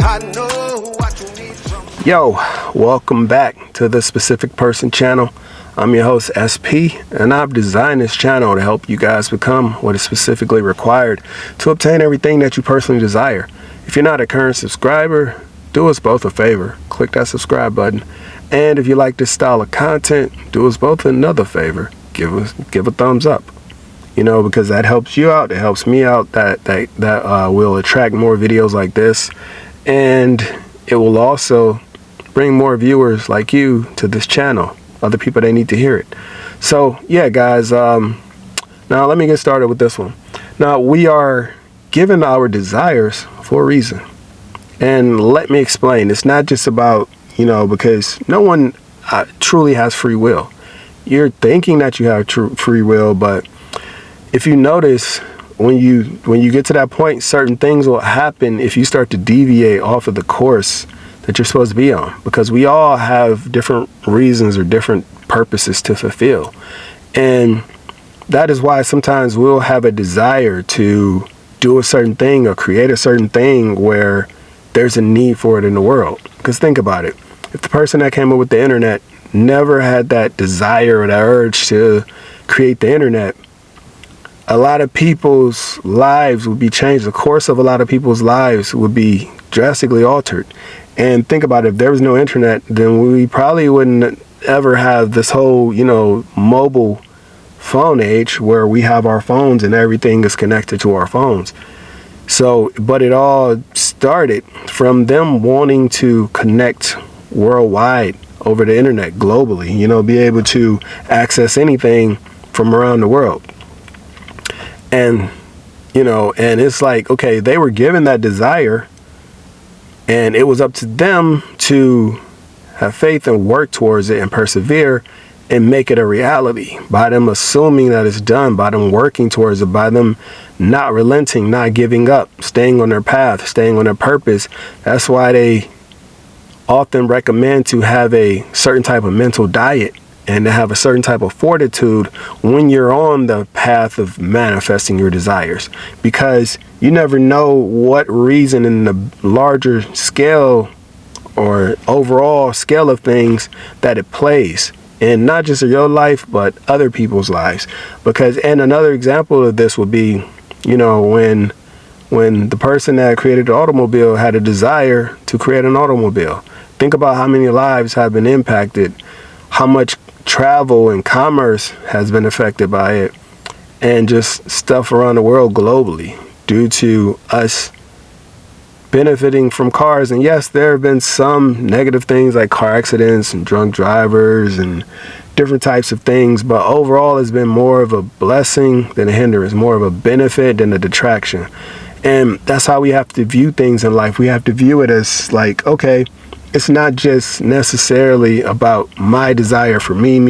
I know what you need from. Yo, welcome back to the Specific Person channel. I'm your host SP, and I've designed this channel to help you guys become what is specifically required to obtain everything that you personally desire. If you're not a current subscriber, do us both a favor, click that subscribe button. And if you like this style of content, do us both another favor, give a thumbs up. You know, because that helps you out, it helps me out, that will attract more videos like this, and it will also bring more viewers like you to this channel, other people that need to hear it. So yeah, guys, now let me get started with this one. Now, we are given our desires for a reason, and let me explain. It's not just about, you know, because no one truly has free will. You're thinking that you have true free will, but if you notice, when you get to that point, certain things will happen if you start to deviate off of the course that you're supposed to be on, because we all have different reasons or different purposes to fulfill. And that is why sometimes we'll have a desire to do a certain thing or create a certain thing where there's a need for it in the world. Because think about it. If the person that came up with the internet never had that desire or that urge to create the internet, a lot of people's lives would be changed. The course of a lot of people's lives would be drastically altered. And think about it, if there was no internet, then we probably wouldn't ever have this whole, you know, mobile phone age where we have our phones and everything is connected to our phones. So, but it all started from them wanting to connect worldwide over the internet globally, you know, be able to access anything from around the world. And, you know, and it's like, okay, they were given that desire, and it was up to them to have faith and work towards it and persevere and make it a reality by them assuming that it's done, by them working towards it, by them not relenting, not giving up, staying on their path, staying on their purpose. That's why they often recommend to have a certain type of mental diet and to have a certain type of fortitude when you're on the path of manifesting your desires, because you never know what reason in the larger scale or overall scale of things that it plays, and not just in your life but other people's lives. Because, and another example of this would be, you know, when the person that created the automobile had a desire to create an automobile. Think about how many lives have been impacted, how much travel and commerce has been affected by it, and just stuff around the world globally due to us benefiting from cars. And yes, there have been some negative things like car accidents and drunk drivers and different types of things, but overall it's been more of a blessing than a hindrance, more of a benefit than a detraction. And that's how we have to view things in life. We have to view it as like, okay, it's not just necessarily about my desire for me.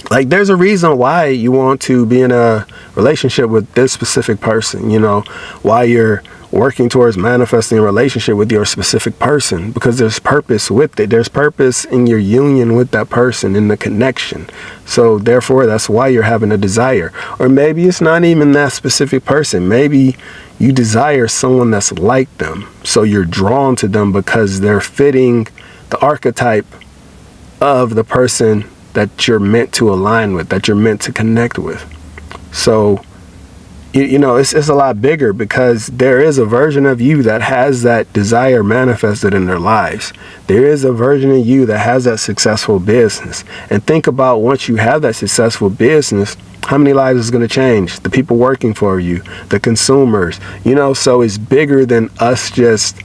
Like, there's a reason why you want to be in a relationship with this specific person, you know, why you're working towards manifesting a relationship with your specific person, because there's purpose with it. There's purpose in your union with that person, in the connection. So therefore, that's why you're having a desire. Or maybe it's not even that specific person. Maybe you desire someone that's like them. So you're drawn to them because they're fitting the archetype of the person that you're meant to align with, that you're meant to connect with. So, you know, it's a lot bigger, because there is a version of you that has that desire manifested in their lives. There is a version of you that has that successful business. And think about, once you have that successful business, how many lives is going to change? The people working for you, the consumers, you know. So it's bigger than us just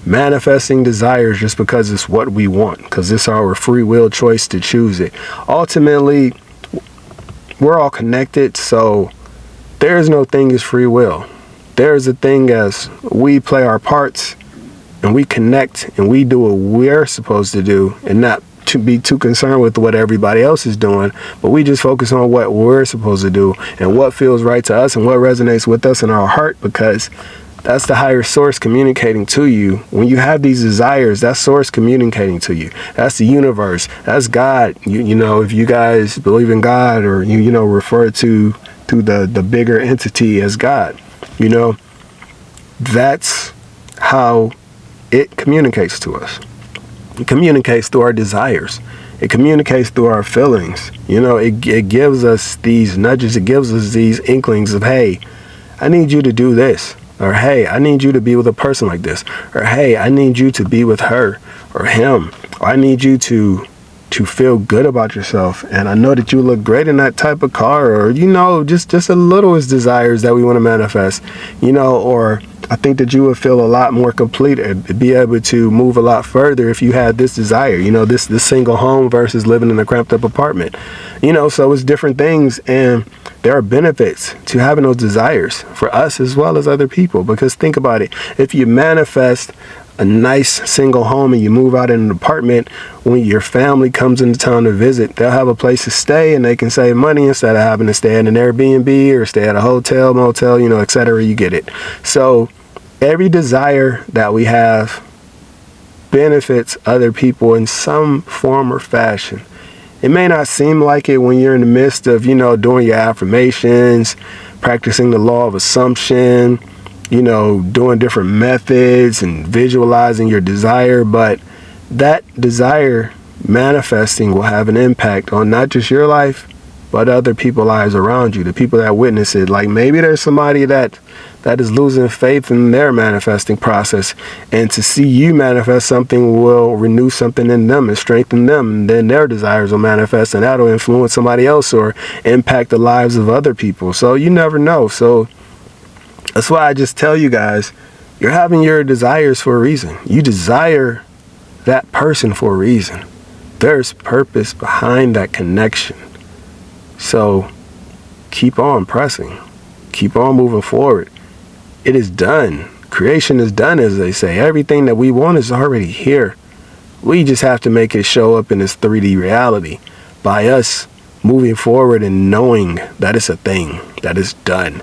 manifesting desires just because it's what we want, because it's our free will choice to choose it. Ultimately, we're all connected, so there is no thing as free will. There is a thing as we play our parts and we connect and we do what we're supposed to do, and not to be too concerned with what everybody else is doing, but we just focus on what we're supposed to do and what feels right to us and what resonates with us in our heart, because that's the higher source communicating to you. When you have these desires, that's source communicating to you. That's the universe. That's God. You know, if you guys believe in God, or you know, refer to the bigger entity as God, you know, that's how it communicates to us. It communicates through our desires. It communicates through our feelings. You know, it gives us these nudges. It gives us these inklings of, hey, I need you to do this. Or, hey, I need you to be with a person like this. Or, hey, I need you to be with her or him. Or I need you to feel good about yourself. And I know that you look great in that type of car. Or, you know, just the littlest desires that we want to manifest. You know, or I think that you would feel a lot more complete and be able to move a lot further if you had this desire, you know, this single home versus living in a cramped up apartment, you know. So it's different things, and there are benefits to having those desires for us as well as other people. Because think about it, if you manifest a nice single home and you move out in an apartment, when your family comes into town to visit, they'll have a place to stay and they can save money instead of having to stay in an Airbnb or stay at a hotel, motel, you know, etc. You get it. So every desire that we have benefits other people in some form or fashion. It may not seem like it when you're in the midst of, you know, doing your affirmations, practicing the law of assumption, you know, doing different methods and visualizing your desire, but that desire manifesting will have an impact on not just your life, but other people's lives around you, the people that witness it. Like maybe there's somebody that is losing faith in their manifesting process, and to see you manifest something will renew something in them and strengthen them, and then their desires will manifest, and that'll influence somebody else or impact the lives of other people. So you never know. So that's why I just tell you guys, you're having your desires for a reason. You desire that person for a reason. There's purpose behind that connection. So keep on pressing. Keep on moving forward. It is done. Creation is done, as they say. Everything that we want is already here. We just have to make it show up in this 3D reality by us moving forward and knowing that it's a thing, that is done,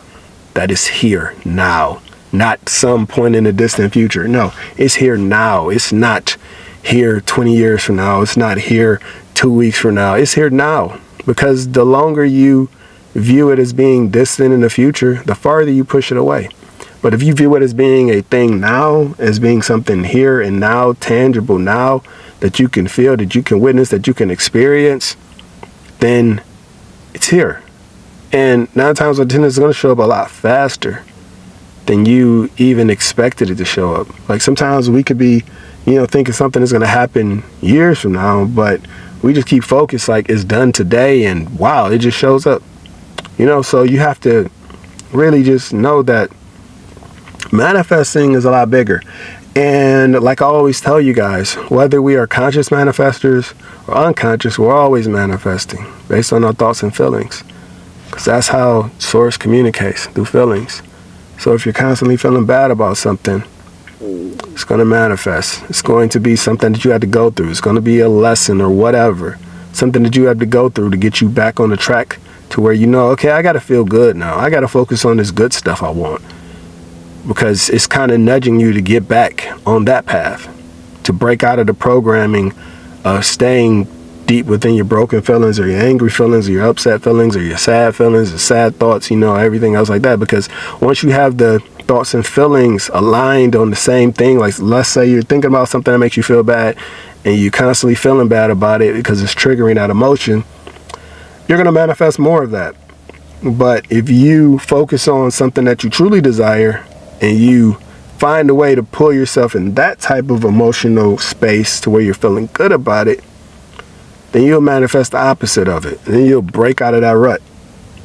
that is here now, not some point in the distant future. No, it's here now. It's not here 20 years from now. It's not here 2 weeks from now. It's here now, because the longer you view it as being distant in the future, the farther you push it away. But if you view it as being a thing now, as being something here and now, tangible now, that you can feel, that you can witness, that you can experience, then it's here. And 9 times out of 10, it's going to show up a lot faster than you even expected it to show up. Like sometimes we could be, you know, thinking something is going to happen years from now, but we just keep focused like it's done today, and wow, it just shows up. You know, so you have to really just know that manifesting is a lot bigger. And like I always tell you guys, whether we are conscious manifestors or unconscious, we're always manifesting based on our thoughts and feelings, because that's how source communicates, through feelings. So if you're constantly feeling bad about something, it's going to manifest. It's going to be something that you had to go through. It's going to be a lesson or whatever, something that you have to go through to get you back on the track to where you know, okay, I got to feel good now. I got to focus on this good stuff I want, because it's kind of nudging you to get back on that path, to break out of the programming of staying deep within your broken feelings or your angry feelings or your upset feelings or your sad feelings or sad thoughts, you know, everything else like that. Because once you have the thoughts and feelings aligned on the same thing, like let's say you're thinking about something that makes you feel bad and you're constantly feeling bad about it because it's triggering that emotion, you're going to manifest more of that. But if you focus on something that you truly desire and you find a way to pull yourself in that type of emotional space to where you're feeling good about it, then you'll manifest the opposite of it. And then you'll break out of that rut.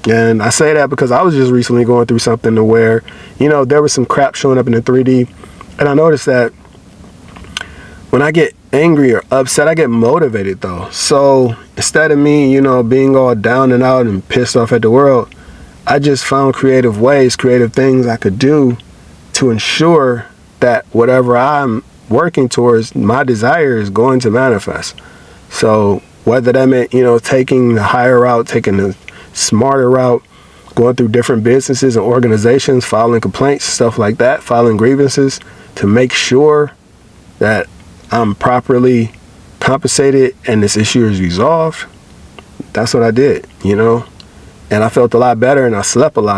And I say that because I was just recently going through something to where, you know, there was some crap showing up in the 3D. And I noticed that when I get angry or upset, I get motivated though. So instead of me, you know, being all down and out and pissed off at the world, I just found creative ways, creative things I could do to ensure that whatever I'm working towards, my desire is going to manifest. So whether that meant, you know, taking the higher route, taking the smarter route, going through different businesses and organizations, filing complaints, stuff like that, filing grievances to make sure that I'm properly compensated and this issue is resolved. That's what I did, you know, and I felt a lot better and I slept a lot.